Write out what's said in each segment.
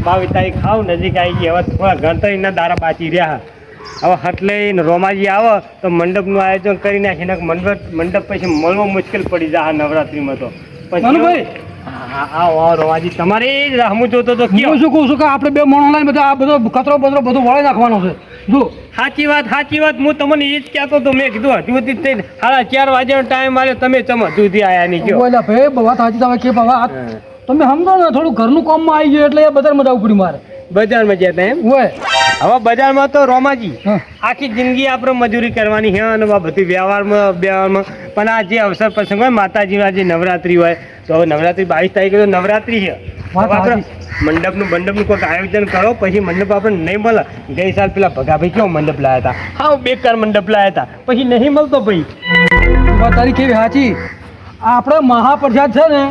અંબાવી તારીખ ખાવ નજીક આવી ગઈ. હવે થોડા ગણતરીના દારા બાકી રહ્યા. હવે હટલે રોમાજી આવે તો મંડપનું આયોજન કરી નાખીને મંડપ પછી મળવો મુશ્કેલ પડી જાય નવરાત્રિમાં. તો પછી હા રોમાજી તમારી હું જોતો તો હું શું કહું છું કે આપણે બે માણસ લઈને બધા આ બધો કચરો બચરો બધું વળી નાખવાનો છે. જો સાચી વાત હું તમને એ જ કહેતો તો. મેં કીધું હજુ સુધી થઈને 4:30 વાગ્યાનો ટાઈમ આવ્યો, તમે ચમ હજુ સુધી આવ્યા નહીં ગયો. બોલ્યા ભાઈ વાત સાચી તમે કે બાબા તમે સમજો ને થોડું ઘરનું કામમાં આવી ગયું એટલે એ બજારમાં જવું પડ્યું મારે. બજારમાં જતા એમ હોય હવે બજારમાં તો રોમાજી આખી જિંદગી આપણે મજૂરી કરવાની છે અને બધી વ્યવહારમાં પણ આ જે અવસર પ્રસંગ હોય માતાજીના જે નવરાત્રિ હોય તો હવે નવરાત્રિ 22 તારીખે તો નવરાત્રિ છે. મંડપનું કોઈક આયોજન કરો. પછી મંડપ આપણે નહીં મળે. ગઈ સાલ પેલા ભગાભાઈ કેવો મંડપ લાયા હતા, હા બેકાર મંડપ લાયા હતા, પછી નહીં મળતો ભાઈ. વાત તારી કેવી સાચી. આપણે મહાપ્રસાદ છે ને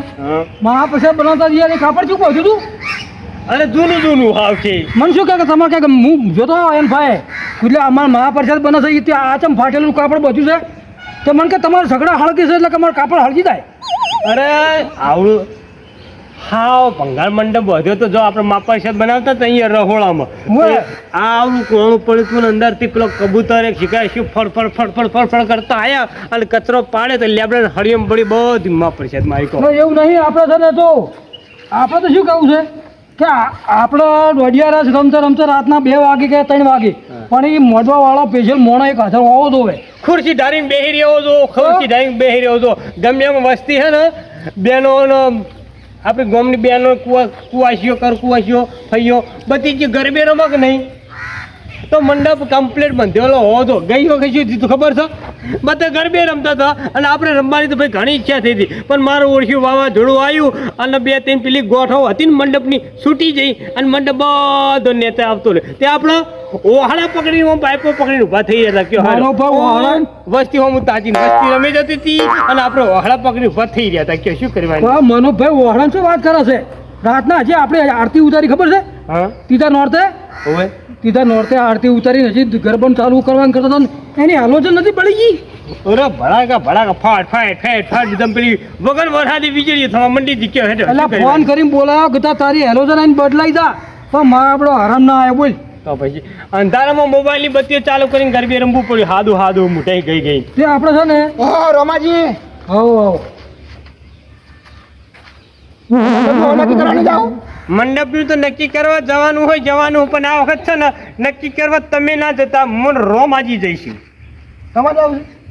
મહાપ્રસાદ બનાવતા જઈએ કાપડ શું કહ્યું તું? અરે જૂનું હાવ છે. મને શું કહે કે તમારે કે હું જોતો એમ ભાઈ એટલે અમારે મહાપ્રસાદ બને છે ત્યાં આચમ ફાટેલું કાપડ બધું છે તો મને કે તમારે ઝઘડા હળગી છે એટલે કે અમારે કાપડ હળગી જાય. અરે આવડું હા ભંગાર મંડપ વધ્યો તો જો આપણે મહાપ્રસાદ બનાવતા તો અહીંયા રહોળામાં આ આવડું કોણું પડ્યું હતું ને અંદરથી પેલો કબૂતર એક શીખાય શું ફળ કરતા આવ્યા અને કચરો પાડે તો લેબડે હળિયમ પડી બધી મહાપ્રસાદ મારી કહો. એવું નહીં આપણે છે ને તો આપણે તો શું કહું છે કે આપણે દોઢિયા રમતા રાતના 2 વાગે કે 3 વાગે પણ એ મોઢવા વાળો સ્પેશિયલ મોણો એક હાજર હોવો તો હોય. ખુરશી ધારીને બેહી રહ્યો છો, ખુરશી ધારીને બેહી રહ્યો છો. ગમે એમ વસ્તી છે ને બેનોનો આપણી ગામની બેનો કુવાસીઓ ફઈઓ બધી જે ગરબે રમક નહીં તો મંડપ કમ્પ્લીટ બંધેલો હોવો તો. ગઈ વખત શું થયું ખબર છે? બધા ગરબે રમતા હતા અને આપણે રમવાની તો ભાઈ ઘણી ઈચ્છા થઈ હતી પણ મારું ઓળખ્યું વાવાઝોડું આવ્યું અને 2-3 પેલી ગોઠો હતી ને મંડપની છૂટી જઈ અને મંડપ બધો નેતા આવતો રહે. તે આપણે ઓહાડા પકડીને પાઇપો પકડીને ઊભા થઈ રહ્યા હતા. વસ્તી હું તાજીને વસ્તી રમી જતી હતી અને આપણે ઓહાડા પકડીને ઊભા થઈ રહ્યા હતા. કે શું કરવાનું? મનોભાઈ ઓહાડા શું વાત કરે છે? રાતના હજી આપણે આરતી ઉતારી ખબર છે? હા તીધા નોરતે હોય તીધા નોરતે આરતી ઉતારીને હજી ગરબન ચાલુ કરવાનું કરતા હતા એની આલોચન નથી પડી ગઈ. અરે ભડાકા ફાટ એકદમ પેલી વગર વરસાદી વીજળી થવા મંડી જીક્યો હેઠળ. એટલે ફોન કરીને બોલાવો કે તારી હેલોજન આવીને બદલાઈ જા પણ મારા આપણો આરામ ના આવ્યો બોલ. તો પછી અંધારામાં મોબાઈલની બત્તીઓ ચાલુ કરીને ગરબે રમવું પડ્યું. હાદું મુઠાઈ ગઈ તે આપણે છે ને રોમાજી આવો મંડપનું તો નક્કી કરવા જવાનું પણ આ વખત છે ને નક્કી કરવા તમે ના જતા મને રોમાજી જઈશું.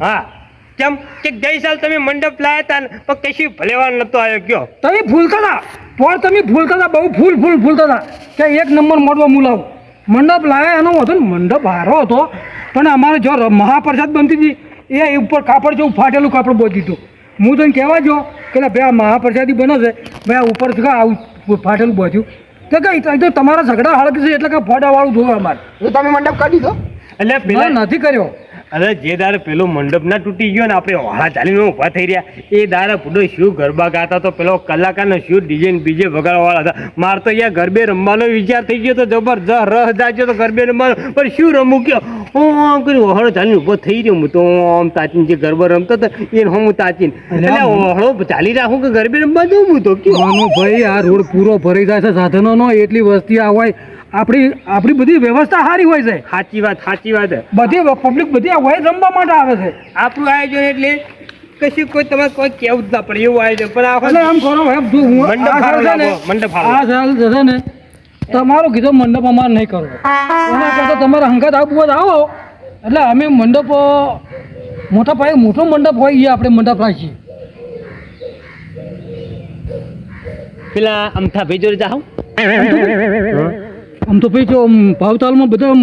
હા કેમ કે ગઈ સાલ તમે મંડપ લાયા હતા ને પણ કશું ભલેવાર નતો આવ્યો. કયો તમે ભૂલતા હતા બહુ ભૂલતા હતા કે 1 નંબર મોડવા મુલાવ મંડપ લાયા એનો હતો ને મંડપ હારો હતો પણ અમારે જો મહાપ્રસાદ બનતી હતી એ ઉપર કાપડ જેવું ફાટેલું કાપડ બોધી હતું. હું તને કહેવા જો કે ભાઈ આ મહાપ્રસાદી બને છે ભાઈ આ ઉપર આવું ફાટેલું બોધ્યું તો કઈ તો તમારા ઝઘડા હળગ છે એટલે કે ફોડાવાળું જોવે અમારે. તમે મંડપ કાઢી દો એટલે પેલા નથી કર્યો. અરે જે દારે પેલો મંડપ ના તૂટી ગયો ને આપણે વાળા ચાલીને ઊભા થઈ રહ્યા એ દારે પૂડો શું ગરબા ગાતા તો પેલો કલાકારનો શું ડીજે બીજે વગાડવાવાળા હતા. મારે તો અહીંયા ગરબે રમવાનો વિચાર થઈ ગયો તો જબરજસ્ત રસ જાગ્યો તો ગરબે રમવાનો પણ શું રમું કયો હું આમ કર્યું વહાળો ચાલીને ઊભો થઈ રહ્યો. હું તો આમ તાચીને જે ગરબા રમતો હતો એને હું તાચીને એટલે વહાળો ચાલી રાખું કે ગરબે રમવા જવું. હું તો કયો ભાઈ આ રોડ પૂરો ભરાઈ જાય છે સાધનોનો એટલી વસ્તી હોય આપણી બધી વ્યવસ્થા સારી હોય છે. સાચી વાત બધી પબ્લિક બધી હોય રમવા માટે આવે છે. આપણું આયોજન એટલે કશું કોઈ તમારે કોઈ કેવું જ ના પડે એવું આયોજન પણ આમ કરો મંડપ આ સાલ જશે ને તમારો કીધો મંડપ અમારે નહીં કરવો એના કરતાં તમારે હંગાત આવવું આવો એટલે અમે મંડપ મોટા પાયે મોટો મંડપ હોય એ આપણે મંડપ રાખીએ. પેલા અમથા ભાઈ જોડે જાઓ આમ તો ભાઈ જો ભાવતાલમાં બધા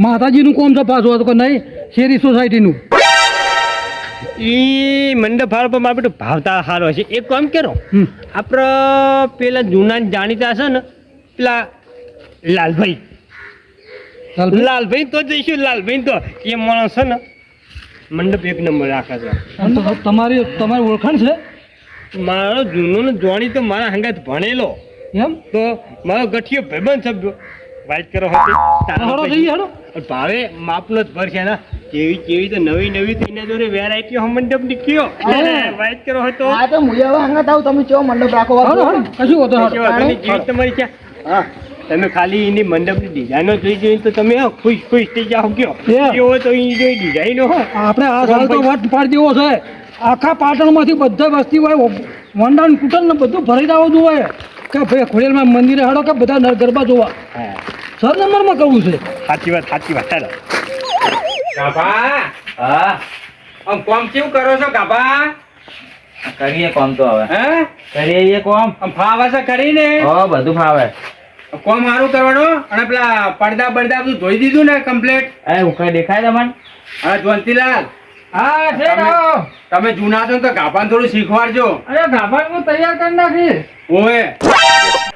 માતાજીનું કોમ છે પાછું હતું કે નહીં શેરી સોસાયટીનું એ મંડપ હારો પણ મારે બધું ભાવતા હારો છે. એક કામ કરો આપણે પેલા જૂના જાણીતા છે ને પેલા લાલભાઈ તો જઈશું. લાલભાઈ તો એ માણસ છે ને મંડપ 1 નંબર રાખે છે. તમારી ઓળખાણ છે? મારો જૂનો ને જોણી તો મારા હંગાત ભણેલો એમ તો મારો ગઠિયો ભાઈબંધ સભ્યો વાત કરો હતી ભાવે માપનો જ ભર છે ને કેવી તો નવી તો એના જોડે વેરાયટીઓ મંડપ ની કયો વાત કરો હતો. હા તો હું હવે હંગાત આવું તમે ચો મંડપ રાખો કશું હોતો તમારી ક્યાં તમે ખાલી એની મંડપની ડિઝાઇનો જોઈને તો તમે ખુશ ખુશ થઈ જાઓ કયો Yeah. એવો તો એની જોઈ ડિઝાઇનો હોય આપણે આ સાલ તો વટ પાડી દેવો છે આખા પાટણમાંથી બધા વસ્તી હોય વંડાણ કુટન ને બધું ભરી જવું જોઈએ કે ભાઈ ખોડિયારમાં મંદિરે હાડો કે બધા ગરબા જોવા હા સર નંબરમાં કરવું છે સાચી વાત ચાલો ગાભા હા આમ કોમ કેવું કરો છો ગાભા કરીએ કોમ તો હવે હે કરીએ કોમ આમ ફાવે છે કરીને હો બધું ફાવે કોમ સારું કરવાનું અને પેલા પડદા બળદા બધું ધોઈ દીધું ને કમ્પ્લીટ એ હું કઈ દેખાય તમને હા જોંતીલાલ હા તમે- તમે જૂના છો ને તો ગાભાને થોડું શીખવાડજો અરે ગાભા હું તૈયાર કરી નાખી ઓએ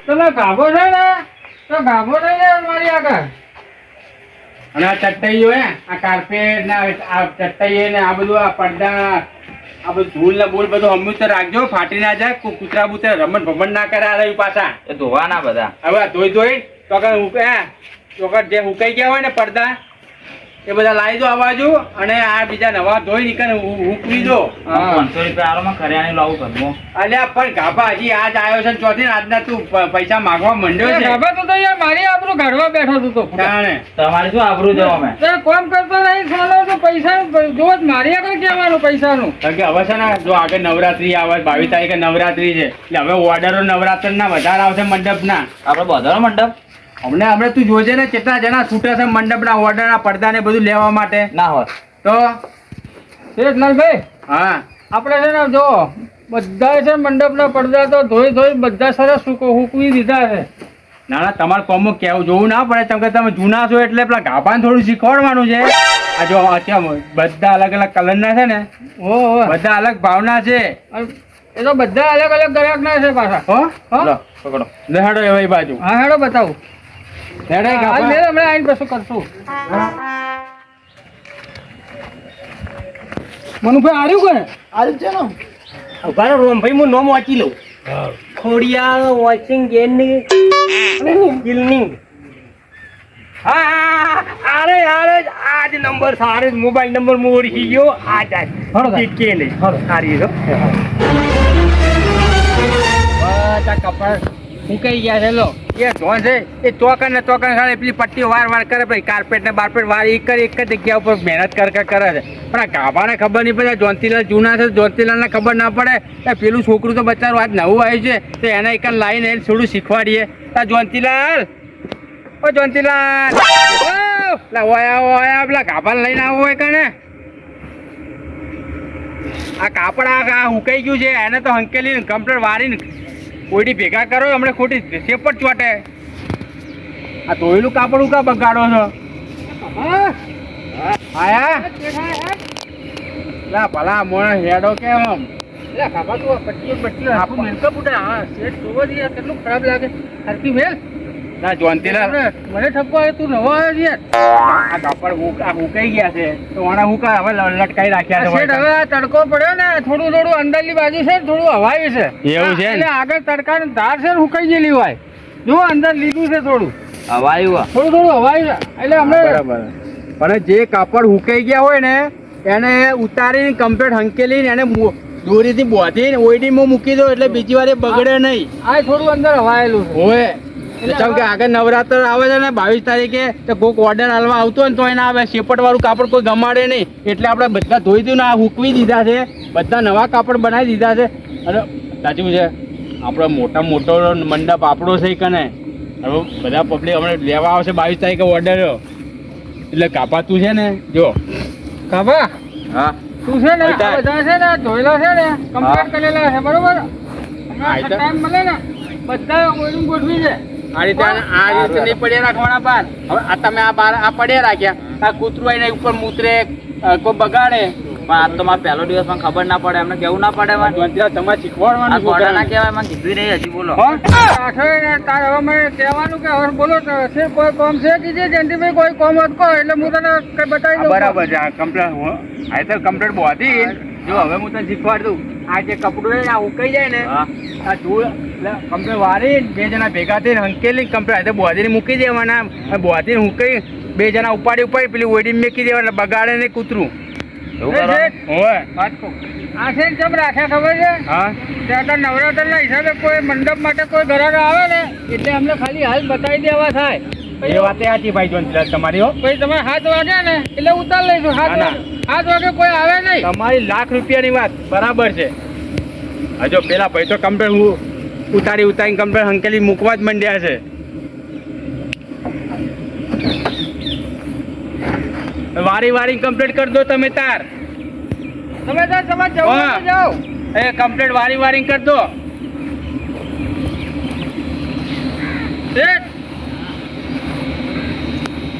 તમે ગાભો છે ને તો ગાભો નહીં ને મારી આગળ અને આ ચટ્ટાઈઓ હે આ કાર્પેટ ને આ ચટ્ટાઈ ને આ બધું આ પડદા આ બધું ધૂળ ને બોલ બધું હમું તો રાખજો ફાટી ના જાય કૂતરા બુતરા રમણ ભમણ ના કરે આ રહ્યું પાછા એ ધોવાના બધા હવે આ ધોઈ તો જે હુકાઈ ગયા હોય ને પડદા એ બધા લાવી દો આ બાજુ અને આ બીજા નવા ધોઈ નીકળે હુકવી દો 500 રૂપિયા આલો માં કરિયાણું લાવું ઘરમાં અલ્યા પણ ગાભા હજી આજ આવ્યો છે ને ચોથી ને આજના તું પૈસા માંગવા માંડ્યો છે ગાભા તો યાર મારી આબરૂ કાઢવા બેઠો તું તો જાણે તમારે શું આબરૂ જવા અમે તે કોમ કરતો નહીં સાલો તો પૈસા જો જ મારી આગળ કહેવાનું પૈસાનું કારણ કે હવે છે ને જો આગળ નવરાત્રી આવે 22 તારીખે નવરાત્રી છે એટલે હવે ઓર્ડરો નવરાત્ર ના વધારે આવશે મંડપ ના આપણે બધાનો મંડપ હમણાં તું જોજે ને કેટલા જણા છૂટા છે મંડપ ના ઓર્ડર ના પડદા ને બધું લેવા માટે ના હોય તો શેઠલાલભાઈ હા આપણે છે ને જો બધા છે મંડપના પડદા તો ધોઈ બધા સરસ સૂકવી દીધા છે ના ના તમારે કોમો કેવું જોવું ના પડે કેમ કે તમે જૂના છો એટલે પેલા ગાભાને થોડું શીખવાડવાનું છે આ જો કેમ બધા અલગ અલગ કલર ના છે ને ઓ બધા અલગ ભાવના છે એ તો બધા અલગ અલગ ગ્રાહક ના છે પાછા હો હો? લો પકડો લેહાડો એવી બાજુ હા હેડો બતાવું લેહાડો એ હાલ ગાભા. મેં હમણાં આવીને કશું કરશું મનુભાઈ આર્યું કે આજ છે ને ઉભા રહો રોમભાઈ હું નોમ વાંચી લઉં ખોડિયા વોચિંગ ગિલનિંગ હા અરે આજ નંબર સારે મોબાઈલ નંબર મોડી ગયો આજ હળો તાર. કે નહીં હળો. સારી છો બધા કપડા ફૂંકાઈ ગયા છે લો એ ધોન છે એ ચોકન ને ખાલી પેલી પટ્ટીઓ વાર કરે પછી કાર્પેટ ને બારપેટ વાર એક જ જગ્યા ઉપર મહેનત કરે છે પણ આ ગાભાને ખબર નહીં પડે જોંતીલાલ જૂના છે જોંતીલાલને ખબર ના પડે કે પેલું છોકરું તો બચારું આજ નવું આવ્યું છે તો એને એક લાઈને એને થોડું શીખવાડીએ આ જોંતીલાલ ઓ જોંતીલાલ પેલા ઓયા પેલા ગાભાને લઈને આવો હોય કને આ કાપડ આ હુકાઈ ગયું છે એને તો હંકેલી કમ્પ્લેટ વારીને કોઈડી ભેગા કરો હમણાં ખોટી શેપટ ચોટે આ ધોયેલું કાપડ ઉકા બગાડો છો આયા લા ભલા મોણ હેડો કેમ આમ એટલે ખાવા તો પટ્ટીઓ આખું મિલકત ઉડે હા શેઠ જોવો જ યાર કેટલું ખરાબ લાગે હરકી મેલ ના જોનતીલાલ મને ઠપકો આવે તું નવો આવ્યો યાર આ કાપડ હુકાઈ ગયા છે તો વણા હુકા હવે લટકાઈ રાખ્યા શેઠ છે હવે આ તડકો પડ્યો ને થોડું અંદરની બાજુ છે ને થોડું હવાયું છે એવું છે ને? એટલે આગળ તડકાની ધાર છે ને હુકાઈ ગયેલી હોય જો અંદર લીધું છે થોડું હવાયું થોડું હવાયું છે એટલે અમે બરાબર પણ જે કાપડ હુકાઈ ગયા હોય ને એને ઉતારીને કમ્પ્લીટ હંકેલીને એને દોરીથી બોધીને ઓઈડીમાં મૂકી દો એટલે બીજી વાર એ બગડે નહીં આ થોડું અંદર હવાયેલું છે હોય કેમ કે આગળ નવરાત્ર આવે છે ને 22 તારીખે તો કોઈક ઓર્ડર હાલવા આવતો હોય ને તો એને આવે શેપટ વાળું કાપડ કોઈ ગમાડે નહીં એટલે આપણે બધા ધોઈ દીધું ને આ હૂકવી દીધા છે બધા નવા કાપડ બનાવી દીધા છે અને સાચું છે આપણો મોટો મંડપ આપણો છે કને હવે બધા પબ્લિક હમણાં લેવા આવશે 22 તારીખે ઓર્ડર એટલે કાપાતું છે ને જો કાબા હા તું છે ને આ બધા. બધા છે ને ધોયેલા છે ને કમ્પ્લીટ કરેલા છે બરોબર હા, એ તો. ટાઈમ મળે ને બધા ઓળું ગોઠવી છે આ રીતે નહીં પડ્યા રાખવાના બાર હવે આ તમે આ બાર આ પડ્યા રાખ્યા આ કૂતરું આવીને ઉપર મૂતરે કોઈ બગાડે પણ આજ તો મારે પહેલો દિવસ મને ખબર ના પડે એમને કેવું ના પડે મને તમારે આ શીખવાડવાનું ગોડા ના કહેવાય મને કીધું નહીં હજી બોલો હો? આઠોય ને તાર હવે મને કહેવાનું કે હવે બોલો તો છે કોઈ કોમ છે કે જે જયંતિભાઈ કોઈ કોમ હતો એટલે હું તને કઈ બતાવી દઉં બરાબર છે આ કમ્પ્લેટ આ તો કમ્પ્લેટ બોધી જો હવે હું તને શીખવાડ દઉં આ જે કપડું છે ને આ ઉકાઈ જાય ને હા આ ધૂળ કમ્પ્લેટ વારી બે જણા ભેગા થઈને હંકેલી કમ્પ્લેટ બોધીને મૂકી દેવાના બોધીને હુકાઈ બે જણા ઉપાડી પેલી ઓડી મૂકી દેવાના બગાડે ને કૂતરું એવું એ કરવાનું? શેઠ, ઓય. વાત કહું. આ છે ને કેમ રાખ્યા ખબર છે હા ત્યાં તો નવરાત્રના હિસાબે કોઈ મંડપ માટે કોઈ ગ્રાહક આવે ને એટલે અમને ખાલી હાલ બતાવી દેવા થાય એ વાતે સાચી ભાઈ જોન તમારી હો. પછી તમે 7 વાગ્યા ને એટલે ઉતાર લઈશું 7 ના, ના. વાગે 7 વાગે કોઈ આવે નહીં તમારી લાખ રૂપિયાની વાત બરાબર છે હજો પેલા ભાઈ તો કમ્પ્લેટ ઉતારી કમ્પ્લેટ હંકેલી મૂકવા જ માંડ્યા છે વારી કમ્પ્લીટ કરી દો તમે તાર તમે તાર તમારે જવું હોય તો જાઓ એ કમ્પ્લીટ વારી કરી દો શેઠ,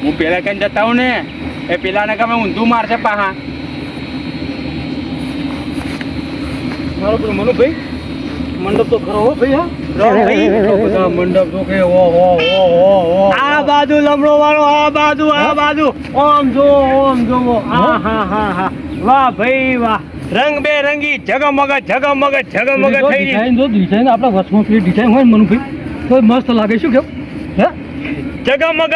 હું પેલા કઈ જતા હું ને એ પેલાને ગમે ઊંધું મારશે પાહા મારો પેલો મનુભાઈ મંડપ તો ખરો હો ભાઈ હા બધા મંડપ તો કે ઓ આ બાજુ લમડો વાળો આ બાજુ ઓમ જો હા હા હા હા વાહ ભાઈ વાહ રંગબેરંગી ઝગમગ થઈ રહી ડિઝાઇન જો ડિઝાઇન આપણા વચમાં પેલી ડિઝાઇન હોય ને મનુભાઈ તો મસ્ત લાગે શું કેવું હે ઝગમગ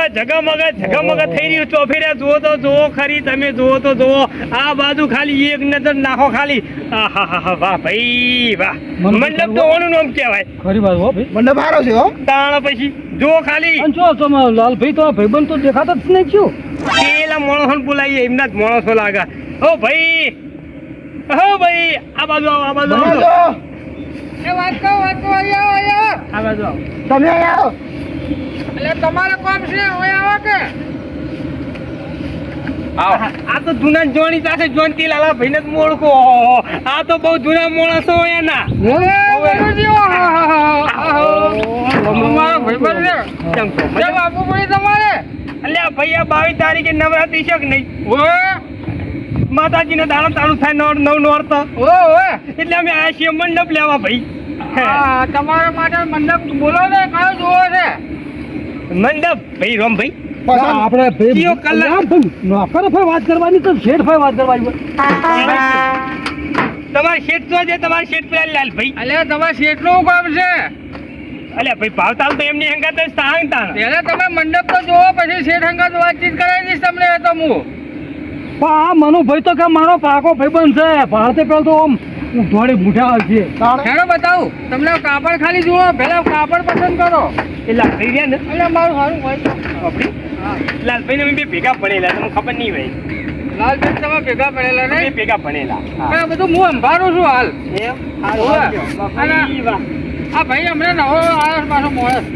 થઈ રહ્યું તો ફેર્યા જુઓ તો જુઓ ખરી તમે જુઓ તો જુઓ આ બાજુ ખાલી એક નજર નાખો ખાલી આહાહા, વાહ ભાઈ વાહ મંડપ તો ઓનું નામ કહેવાય ખરી વાત હો ભાઈ મંડપ સારો છે હો. તાણ પછી જુઓ ખાલી અને જો તમારો લાલભાઈ તો આ ભાઈબંધ તો દેખાતા જ નહીં છું પેલા માણસો બોલાવીએ એમના જ માણસો લાગે ઓ ભાઈ આ બાજુ આવો આ બાજુ આવો. જો, એ વાત કહું અહીંયા આવો આ બાજુ આવો તમે અહીંયા આવો. એટલે તમારે કોમ છે હોય આવો કે આ તો જૂના જોણી સાથે જોનતી લાલા ભાઈને જ મોળખો આ તો બહુ જૂના માણસો એના તમારો ભાઈબંધ છે કેમ છો? કેમ આપવું પડે તમારે અલ્યા ભાઈ આ 22 તારીખે નવરાત્રી છે કે નહીં ઓય માતાજીનો દાડો ચાલુ થાય નવ નોરતો ઓય એટલે અમે આ છીએ મંડપ લેવા ભાઈ હા, તમારા માટે મંડપ બોલો ને કયો જોવો છે મંડપ ભાઈ રોમ ભાઈ પસંદ. આપણે કયો કલર? નોકર ભાઈ વાત કરવાની તો શેઠ ભાઈ વાત કરવાની હોય. તમારે શેઠ તો છે તમારે શેઠ પેલા લાલ ભાઈ અલ્યા તમારે શેઠનું કામ છે અલ્યા ભાઈ ભાવતાલ તો એમની હંગાત જ તાણ તાણ પહેલા તમે મંડપ તો જોવો પછી શેઠ હંગાત વાતચીત કરાવી દઈશ તમને એ તો હું પણ આ મનુભાઈ તો કે મારો પાકો ભાઈબંધ છે ભારતે પેલો તો આમ થોડી મુઠા છે તાણ. હેડો બતાવું તમને કાપડ ખાલી જુઓ પહેલા કાપડ પસંદ કરો એ લાલ ભાઈ રહ્યા ને એટલે મારું સારું હોય આપણી લાલભાઈ ને અમે બે ભેગા ભણેલા તમને ખબર નહીં ભાઈ લાલબેન તમે ભેગા પડેલા બે નહીં ભેગા ભણેલા પણ આ બધું હું સંભાળું છું હાલ એમ ઓવે. ભાઈ વાહ આ ભાઈ હમણાં નવો આવ્યો પાછો મોડસ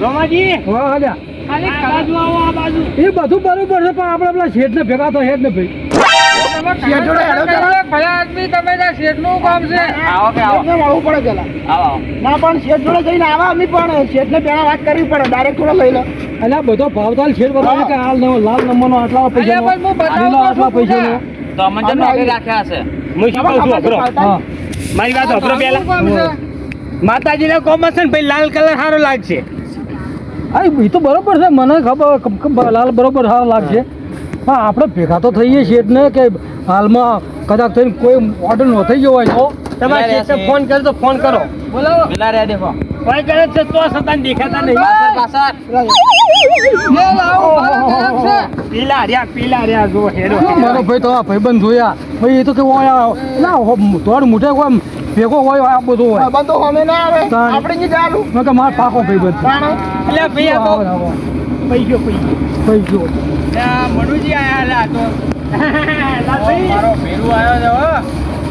રોમાજી હા હાલ્યા ખાલી આ બાજુ આવો આ બાજુ એ બધું બરોબર છે પણ આપણે પેલા શેઠને ભેગા તો હેડ ને ભાઈ શેઠ જોડે હેડો જરા. ભલા આદમી તમે ત્યાં શેઠનું કામ છે આવો કે શેઠને મળવું પડે પેલા. આવો ના પણ શેઠ જોડે જઈને આવા અમે પણ શેઠને પહેલા વાત કરવી પડે ડાયરેક્ટ થોડો લઈ લો. એટલે આ બધો ભાવતાલ શેઠ બતાવે કે હાલ લાલ નંબરનો આટલા પૈસા અલ્યા પણ હું બતાવું લીલો તો આટલા છું પૈસાનો તો અમને જેમ નોકરી રાખ્યા હશે હું શું કહું છું અભરો હા મારી વાત અભરો શેઠનું પહેલા કામ છે માતાજીના કોમર્સ છે ને ભાઈ લાલ કલર સારો લાગશે હા એ તો બરોબર છે મને ખબર લાલ બરોબર સારો લાગશે હા આપણે ભેગા તો થઈએ શેઠને કે હાલમાં કદાચ થઈને કોઈ ઓર્ડર ન થઈ ગયો હોય તો તમારે શેઠને ફોન કર્યો તો ફોન કરો બોલાવો પેલા રહ્યા દેખો કોઈ કરે છે તો સતાન દેખાતા નહીં પાછળ લે લાવો મારા ઘરાક છે પીલા રહ્યા જો હેડો મારો ભાઈ તો આ ભાઈબંધ જોયા ભાઈ એ તો કેવું હોય ના થોડ મોટે કોઈ ભેગો હોય આ બધું હોય બંધો અમે ના આવે તાણ. આપણે નહીં જવાનું. મેં કે મારો પાકો ભાઈબંધ છે. તાણ. એટલે ભાઈ આ તો પૈસો પૈસો મનુજી આયા તો મારો ભેરું આવ્યો છે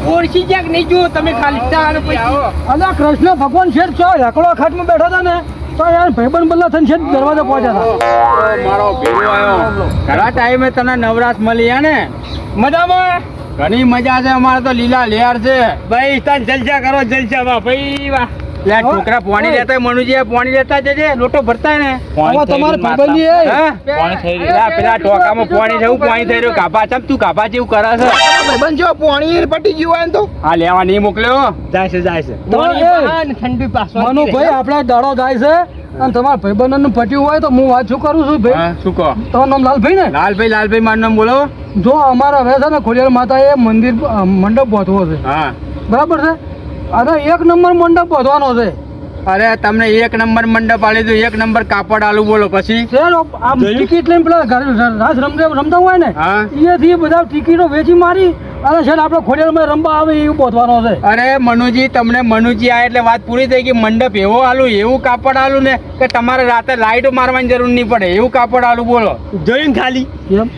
હો ઓળખી ક્યાંક નહીં જુઓ તમે ખાલી ચાર પૈસા અને આ કૃષ્ણ ભગવાન શેઠ છો એકલો ખાટમાં બેઠા હતા ને તો યાર ભાઈબંધ બદલા થઈને શેઠ દરવાજા પહોંચ્યા હતા મારો ભેરું આવ્યો ઘણા ટાઈમે તને નવરાશ મળી હે ને મજામાં ઘણી મજા છે અમારે તો લીલા લેર છે ભાઈ તાન જલસા કરો જલસા વાહ ભાઈ વાહ લે છોકરા પાણી લેતા હોય, મનુજી પાણી લેતા જજે લોટો ભરતા ને આમાં તમારે ભાઈબંધી એ પેલા ટોકામાં પાણી થયું પાણી થઈ રહ્યું ગાભા ચમ તું ગાભા જેવું કરે છે ભાઈબંધ જો પોણી પટી ગયું હોય ને તો હા લેવા નહીં મોકલ્યો જાય છે તો પાણી એ બહાર ને ઠંડી પાછો મનુભાઈ આપણા દાડો જાય છે અને તમારા ભાઈબંધનું પટ્યું હોય તો હું વાત શું કરું છું ભાઈ હા, શું કહો તમારું નામ લાલભાઈ ને લાલભાઈ મારું નામ બોલો જો અમારા હવે છે ને ખોડિયાર માતાએ મંદિર મંડપ બાંધવો છે હા બરાબર છે અને એક નંબર મંડપ બાંધવાનો છે અરે તમને એક નંબર મંડપ આલી દઉં, એક નંબર કાપડ આલું, બોલો પછી. શેર આમ ટિકિટ લઈને પેલા રાસ રમતા હોય ને હા. અહીંયાથી બધા ટિકિટો વેચી મારી અને છે ને આપણે ખોડિયારમાં રમવા આવે એવું બોધવાનો છે. અરે મનુજી, તમને મનુજી આ એટલે વાત પૂરી થઈ ગઈ. મંડપ એવો આલું, એવું કાપડ આલું ને કે તમારે રાતે લાઈટ મારવાની જરૂર નહીં પડે, એવું કાપડ આલું, બોલો. જોઈને ખાલી એમ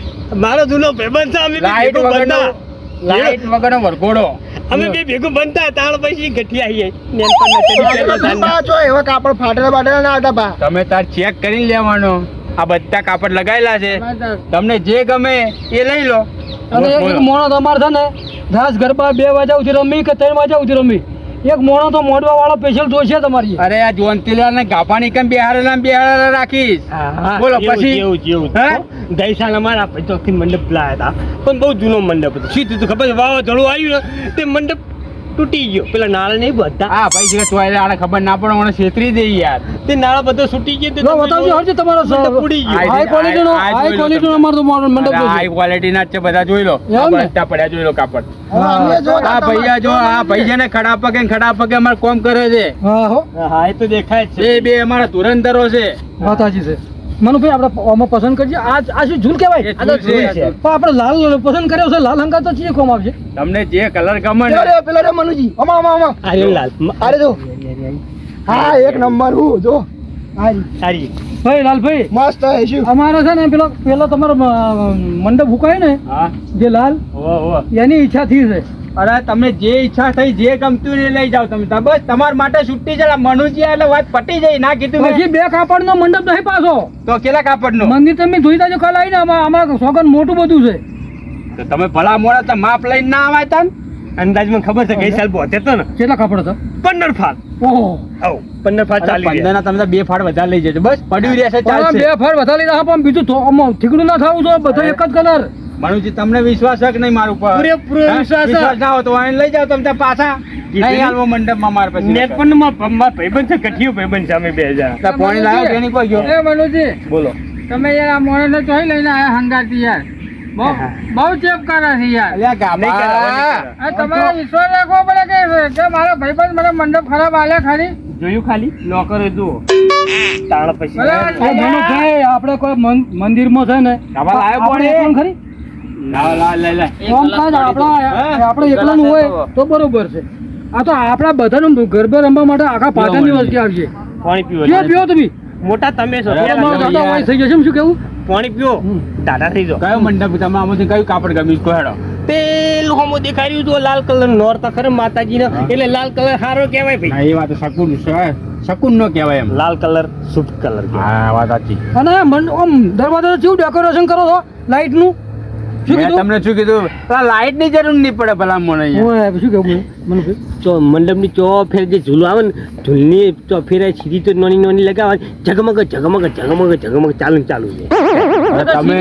મારો જૂનો ભાઈબંધ છે, અમે બે લાઈટ ભેગું વગરનો બનતા. લાઈટ વગરનો વરઘોડો. અમે બે ભેગું બનતા તાણ પછી ગઠિયા આવીએ નેનપણના બા જો એવા કાપડ ફાટેલા બાટેલા ના હતા બા. તમે તાર ચેક કરીને લેવાનો. આ બધા કાપડ લગાયેલા છે, તમને જે ગમે એ લઈ લો. અને બોલો. એક મોણો તમારે છે ને રાસ ગરબા 2 વાગ્યા સુધી રમી કે 3 વાગ્યા સુધી રમી એક મોણો તો મોડવા વાળો સ્પેશિયલ જોશે તમારી. અરે આ જોનતીલા ને ગાભાની કેમ બેહારેલા રાખીશ. બોલો પછી. હે? ગઈ સાલ અમારા ચોથી મંડપ લાયા હતા, પણ બહુ જૂનો મંડપ હતો. શું થયું ખબર છે? વાવાઝોડું આવ્યું ને તે મંડપ તૂટી ગયો. પેલા નાળા નહીં બધા, હા ભાઈ, જે ટોયલે આને ખબર ના પડે, મને છેતરી દે યાર. તે નાળા બધો તૂટી ગયો. તે લો બતાવજો હરજી તમારો મંડપ ઉડી ગયો. હાઈ ક્વોલિટીનો હાઈ ક્વોલિટીનો અમારો તો મોડલ મંડપ અરે છે. હાઈ ક્વોલિટીના જ છે બધા, જોઈ લો. એમ ને? બધા પડ્યા, જોઈ લો કાપડ. હવે અમે જો આ ભૈયા જો, આ ભાઈ છે ને ખડા પગે અમારે કોમ કરે છે. હા હો હા, એ તો દેખાય જ છે. બે અમારા ધુરંધરો છે. વાત સાચી છે. મનુભાઈ આપણે આમાં પસંદ કરજે. આ શું ઝૂલ કહેવાય? એ આ તો ઝૂલ ઝૂલ છે. છે. પણ આપણે લાલ પસંદ કર્યો છે, લાલ હંકા તો ચીએ કોમ આવશે. તમને જે કલર ગમે જો ને. રે પેલા રે મનુજી અમા અરે લાલ અરે જો હા એક નંબર હું જો હારી સારી ભાઈ લાલભાઈ મસ્ત હે શું અમારે છે ને પેલો તમારો મંડપ હુકાય ને હા. જે લાલ એની ઈચ્છા થઈ છે. અરે તમને જે ઈચ્છા થઈ, જે ગમતું એ લઈ જાઓ તમે. બસ તમારા માટે છૂટી છે. મનુજી એટલે વાત પટી જાય. ના કીધું મેં. પછી 2 કાપડનો મંડપ નહીં પાછો. તો કેટલા કાપડનો? મંદિર તમે જોઈ જાજો કાલ આવીને આમાં સોગન મોટું બધું છે. તો તમે ભલા મોડા તો માપ લઈને ના આવાય તા ને? અંદાજમાં ખબર છે ગઈ સાલ બોતે તો ને કેટલા કાપડ હતા? 15 ફાળ. ઓહો આવ 15 ફાળ ચાલી ગયા. 15 ના તમે તો 2 ફાળ વધારે લઈ જજો. બસ પડ્યું રહેશે, પણ ચાલશે. 2 ફાળ વધારી રહ્યા પણ બીજું તો આમાં ઠીકડું ના થવું જોઈએ. બધા એક જ કલર. મનુજી તમને વિશ્વાસ છે કે નહીં મારું ઉપર? પૂરેપૂરો હા? વિશ્વાસ છે. વિશ્વાસ ના હોય તો આને લઈ જાઓ તમે ત્યાં પાછા. નહીં હાલવો મંડપમાં માર પછી. નેનપણમાં મારા ભાઈબંધ છે, ગઠિયો ભાઈબંધ છે, અમે બે જણા. ત્યાં પાણી લાવ્યો કે નહીં કોઈ ગયો? એ મનુજી, બોલો. તમે યાર આ મોણસને ચોઈ લઈને આયા હંગાતી યાર. બહુ ચેપ કરે છે યાર. અલ્યા ગાભા. નહીં કરાવવા. આ તમારે વિશ્વાસ રાખવો પડે કે મારો ભાઈબંધ મને મંડપ ખરાબ આલે ખરી. જોયું ખાલી નોકરો જુઓ તાણ પછી બરાબર. આ મનુભાઈ આપણે કોઈ મંદિરમાં છે ને ગાભા લાવ્યો આપણે પાણી? એકલું ખરી લાવ લઈ. કામકાજ આપણે એકલાનું હોય તો બરોબર છે. આ તો આપણા બધાનું ગરબે રમવા માટે આખા પાટણની વસ્તી આવશે. પાણી પીવો જે પીવો તમે મોટા તમે છો. અરે, મારો તમે દાદા યાર. હોય થઈ જશે એમ શું કેવું? પાણી પીવો દાદા થઈ જાઓ. કયો મંડપ તમે આમાંથી કયું કાપડ ગમ્યું છે? હેડો. પેલું હોમો દેખાડ્યું તો લાલ કલર નોરતા ખરે માતાજીનો, એટલે લાલ કલર સારો કહેવાય ભાઈ. ના, એ વાત શકુન છે. શકુન નો કહેવાય એમ. લાલ કલર શુભ કલર કહેવાય. હા, વાત સાચી. અને આમ દરવાજા કેવું ડેકોરેશન કરો છો લાઇટનું? શું મેં કીધું? તમને શું કીધું? લાઈટ ની જરૂર નહીં પડે ભલા મને અહીંયા. ઓય, શું કેવું મનુભાઈ? ચો મંડપની ચો ફેર જે ઝૂલો આવે ને ઝૂલની ચો ફેર સીધી તો નાની લગાવવાની ઝગમગ ચાલુ છે. હવે તમે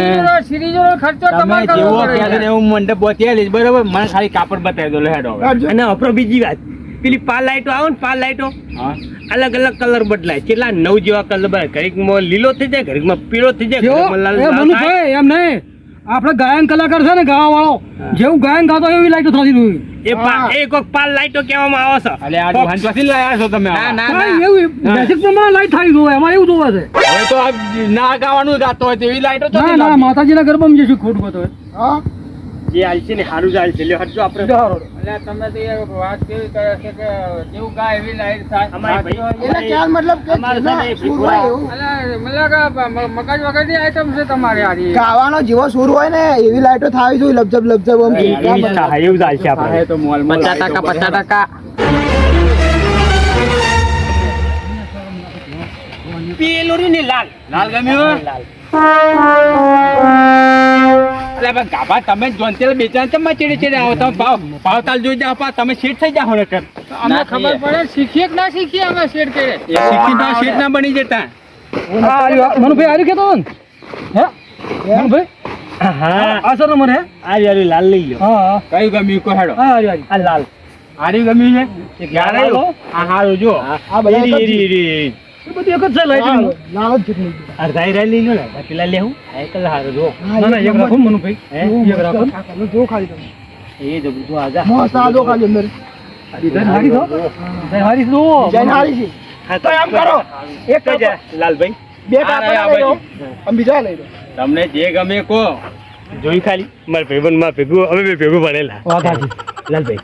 સિરીઝનો ખર્ચો તમે તમારે કરવો જેવો પડે કહે છે યાર. ને એવું મંડપ બતાવી બરોબર. મને ખાલી કાપડ બતાવી દો. લે હેડો હવે. અને અપરો બીજી વાત, પેલી પાલ લાઈટો આવે ને પાલ લાઈટો હા. અલગ અલગ કલર બદલાય. કેટલા 9 જેવા કલર બદલાય. ઘડીકમાં લીલો થઈ જાય, ઘડીકમાં પીળો થઈ જાય, કેવો? ઘડીકમાં લાલ એ લાલ થાય. મનુભાઈ એમ નહીં, આપણે ગાયન કલાકાર છે ને ગાવા વાળો જેવું ગાયન ગાતો એવી લાઈટો થતી હોય. એ કોક પાલ લાઈટો કહેવામાં આવે છે. અલે આ દુકાન ચોથી લાયા છો તમે? ના, ના, કાંઈ એવું બેસિક પ્રમાણે લાઈટ થાય જોવે એમાં એવું જોવે છે. હવે તો આ ના ગાવાનું ગાતો હોય તેવી લાઈટો ના ચોથી ના લાવી? માતાજીના ગરબામાં જઈશું ખોટું બતો હા જે હાલ છે ને સારું જ હાલ છે. લ્યો હટજો આપણે. અલ્યા તમે તો યાર વાત કેવી કરે છે કે જેવું ગાય એવી લાઈટ થાય. અમારે ભાઈ એટલે ખ્યાલ મતલબ કે અમારે છે ને જેના સુર હોય એવું અલ્યા મતલબ મગજ વગરની આઈટમ છે તમારી આ રહી. ગાવાનો જેવો સુર હોય ને એવી લાઈટો થાવી જોઈએ લબજબ આમ અરે, ઝીંકા એવું જ બધા. થાય, એવું જ હાલ છે આપણે. હા, એ તો મોલમાં 50%. પેલું રહ્યું ને લાલ લાલ ગમ્યું? લાલ. અલે પણ ગાભા તમે જ જોનતેલ બેચાન ચમ ચીડે આવો તમે ભાવતાલ જોઈ જાઓ પા તમે શેઠ થઈ જાઓ ને કર. અમને ખબર પડે શીખીએ કે ના શીખીએ અમે શેર કરે. એ શીખી તો શેઠ ના બની જતા. મનુભાઈ આર્યું કેતો ને હે મનુભાઈ હા આ સર નંબર હે આ યાર લાલ લઈ લો. હા હા કયું ગમ્યું કો હેડો? હા આર્યું આ લાલ આર્યું ગમ્યું છે? લાલ આવ્યો? આ હારું જો. આ બધા એક જ ઈ. એ બધું એક જ છે લાઈટ. લાલ જ જેટલું. અડધા હીરા લઈ લો ને પેલા લેવું આ એક જ હારું જો. ના ના એક રાખો ને મનુભાઈ હે? એક રાખો. આ કલર જો ખાલી તમે એ જબરું તો આજા મસ્ત આ જો ખાલી અંદર ડિઝાઇન હારી તો ડિઝાઇન હારી તો ડિઝાઇન હારી છે તો એમ કરો એક તો જા, લાલભાઈ બે આ કાપડા રહ્યા લઈ લો બાજુ. અને બીજા લઈ લો. તમને જે ગમે કહો. જોયું ખાલી મારા ભાઈબંધ માં ભેગું અમે બે ભેગું ભણેલા વાત સાચી. લાલભાઈ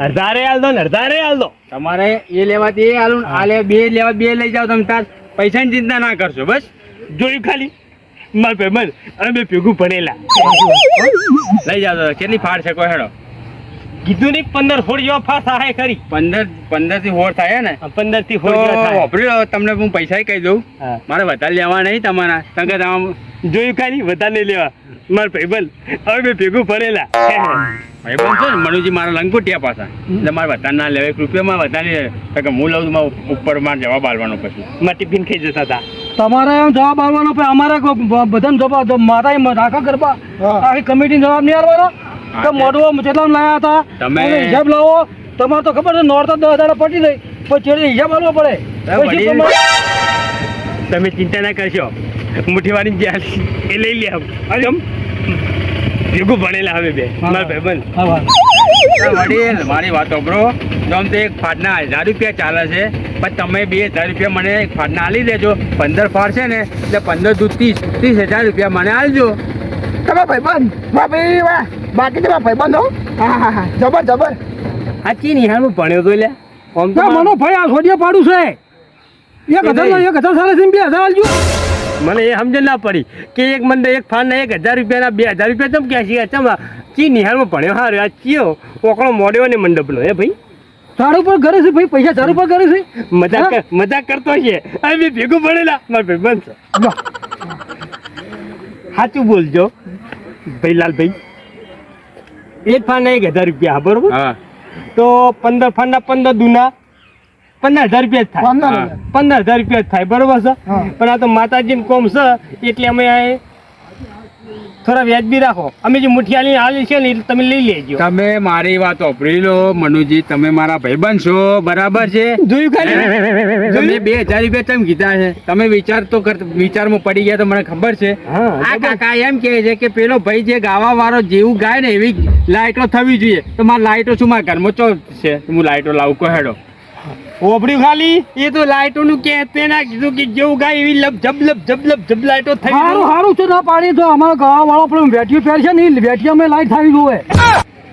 અડધારે હાલ દો ને અડધારે હાલ દો. તમારે એ લેવા તે હાલું ને આ લે બે લેવા બે લઈ જાઓ તમે તાર પૈસાની ચિંતા ના કરશો બસ. જોયું ખાલી મારા ભાઈબંધ અમે બે ભેગું ભણેલા લઈ જાઓ તો. કેટલી ફાડ છે કોઈ હેડો? કીધું નહીં 15-16 જેવા ફાસ થાય ખરી 15 થી હોળ થાય ને 15 થી તો 16 જેવા થાય. વાપરી લો. તમને હું પૈસા કહી દઉં. હા. મારે વધારે લેવા નહીં તમારા કારણ કે તમે જોયું ખાલી વધારે નહીં લેવા મારા ભાઈબંધ અમે બે ભેગું ભણેલા ભાઈ બનશો ને મનુજી મારા લંગોટિયા પાછા એટલે મારે વધારે ના લેવા 1 રૂપિયામાં વધારે નહીં લેવા. કારણ કે હું લઉં તો મારે ઉપર મારે જવાબ આલવાનો પછી. માં ટિફિન ખાઈ જતા હતા. તમારે એમ જવાબ આવવાનો પણ અમારે બધાને જવાબ માતા રાખા કરવા હા. આખી કમિટી જવાબ નહીં આવવાનો હા, તો મોઢું કેટલા લાયા હતા તમે- અને હિસાબ લાવો. તમારે તો ખબર છે નોરતા 10,000 પટી જાય પણ છેલ્લે હિસાબ આલવો પડે પછી વડીલ- તમારે- તમે ચિંતા ના કરશો મુઠીવાળી જે હાલી એ લઈ લે આમ ભેગું ભણેલા હવે બે મારા ભાઈબંધ. હા, વાત. વડીલ મારી વાત સાંભળો. તો આમ તો એક ફાટના 1000 રૂપિયા ચાલે છે પણ તમે 2000 રૂપિયા મને એક ફાટના આલી દેજો. 15 ફાડ છે ને એટલે 15 દૂધ 30,000 રૂપિયા મને આલજો. તમારા ભાઈબંધ વાહ ભાઈ વાહ બાકી તમારા ભાઈબંધ હો. હા હા હા જબર જબર. સાચી નિહાળમાં ભણ્યો તો લે આમ તો ના, મનો ભાઈ આ સોડિયા પાડું છે 1,000 સાલે છે 2,000 આલજો. મને એ સમજ ના પડી કે એક મને એક ફાન ના 1,000 રૂપિયાના 2,000 રૂપિયા ચમ ક્યાં છે ચમ ચી નિહાળમાં ભણ્યો હારે આ ચિયો ઓકળો મોડ્યો ને મંડપનો હે ભાઈ ઝાડુ પર કરે છે ભાઈ પૈસા ઝાડુ પર કરે છે મજાક કરતો છે આ બે ભેગું ભણેલા મારા ભાઈબંધ છે. લો. સાચું બોલજો ભાઈ લાલભાઈ એક ફાન ના 1,000 રૂપિયા બરોબર હા તો 15 ફાનના 15 દુના 15,000 રૂપિયા જ થાય 15,000 રૂપિયા જ થાય બરોબર છે હા. પણ આ તો માતાજીને કોમ છે એટલે અમે આ થોડા વ્યાજબી રાખો અમે જે મુઠિયાની હાલી છે ને એ તમે લઈ લેજો. તમે મારી વાત સાંભળી લો મનુજી. તમે મારા ભાઈબંધ છો બરાબર છે. જોયું ખાલી તમે 2,000 રૂપિયા કેમ કીધા છે? તમે વિચારમાં પડી ગયા તો મને ખબર છે. હા, આ કાકા એમ કહે છે કે પેલો ભાઈ જે ગાવા વાળો જેવું ગાય ને એવી લાઈટો થવી જોઈએ. તો મારા લાઈટો શું મારા ઘરમાં ચો છે હું લાઈટો લાવું કહો હેડો. ઓબડ્યું ખાલી એ તો લાઈટોનું કે તેના કીધું કે જેવું ગાય એવી લપ જબ લાઈટો થઈ સારું સારું છે ના પાડી તો અમારા ગાવા વાળો પેલું વેટિયું પહેર છે ને એ વેટિયામાં લાઈટ થાવી જોઈએ.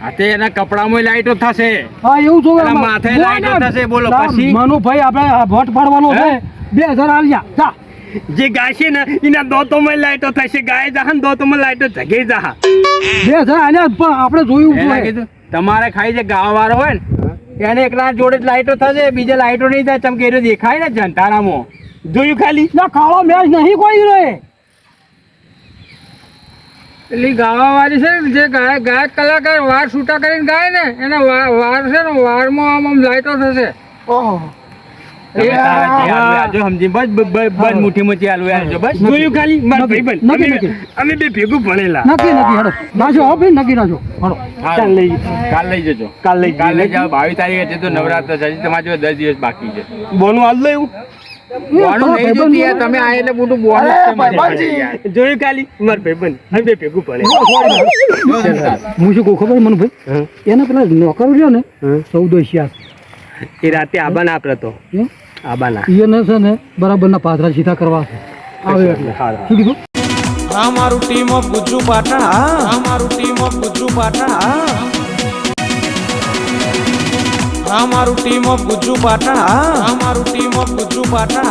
આ તે એના કપડામાં લાઈટો થશે. હા એવું જોવે એના માથે લાઈટો થશે. બોલો પછી મનુભાઈ આપણે વોટ પાડવાનો છે 2,000 આલ્યા જા. જે ગાય છે ને એના દોતોમાં લાઈટો થશે ગાય જાહે ને દોતોમાં લાઈટો જગે જાહા 2,000 આલ્યા પણ આપણે જોયું એના જોઈએ. કીધું તમારે ખાઈ જે ગાવા વાળો હોય ને એને એકલા જોડે જ લાઈટો થશે. બીજા લાઈટો નહીં થાય. ચમકે એ દેખાય ને જંતારામાં. જોયું ખાલી ના કાળો મેચ નહીં કોઈ રહે. પેલી ગાવા વાળી છે ને જે ગાયક કલાકાર વાર છૂટા કરીને ગાય ને એના વાર છે ને વારમાં આમ લાઈટો થશે. ઓહો તમે તારે જે હાલવું એ હાલજો. સમજી બસ મુઠ્ઠીમાં જે હાલવું એ હાલજો. બસ જોયું ખાલી મારા ભાઈબંધ નક્કી. અમે બે ભેગું ભણેલા નક્કી હેડો નાખો હો ભાઈ નક્કી નાખો હેડો. ચાલ લઈ કાલ લઈ જજો. કાલ લઈ કાલ લઈ જાઓ. 22 તારીખે છે તો નવરાત્ર છે. હજી તમારી જોડે 10 દિવસ બાકી છે. બોનું હાલ એવું બોનું નહીં જોતું યાર. તમે આ એટલે મોટું બોનું અરે છે મારી પાસે ભાઈબંધજી. યાર. જોયું ખાલી મારા ભાઈબંધ અમે બે ભેગું ભણેલા હું શું કહું ખબર મને ભાઈ એના પેલા નોકર રહ્યો ને હમ. 14 એ રાતે આબાના આપડે તો હમ? આબાના એને છે ને બરાબરના પાથરા સીધા કરવા છે આવે એટલે હારા. શું કીધું આ મારું ટીમ ઓફ ગુજ્જુ પાટણ આ મારું ટીમ ઓફ ગુજ્જુ પાટણ આ મારું ટીમ ઓફ ગુજ્જુ પાટણ આ મારું ટીમ ઓફ ગુજ્જુ પાટણ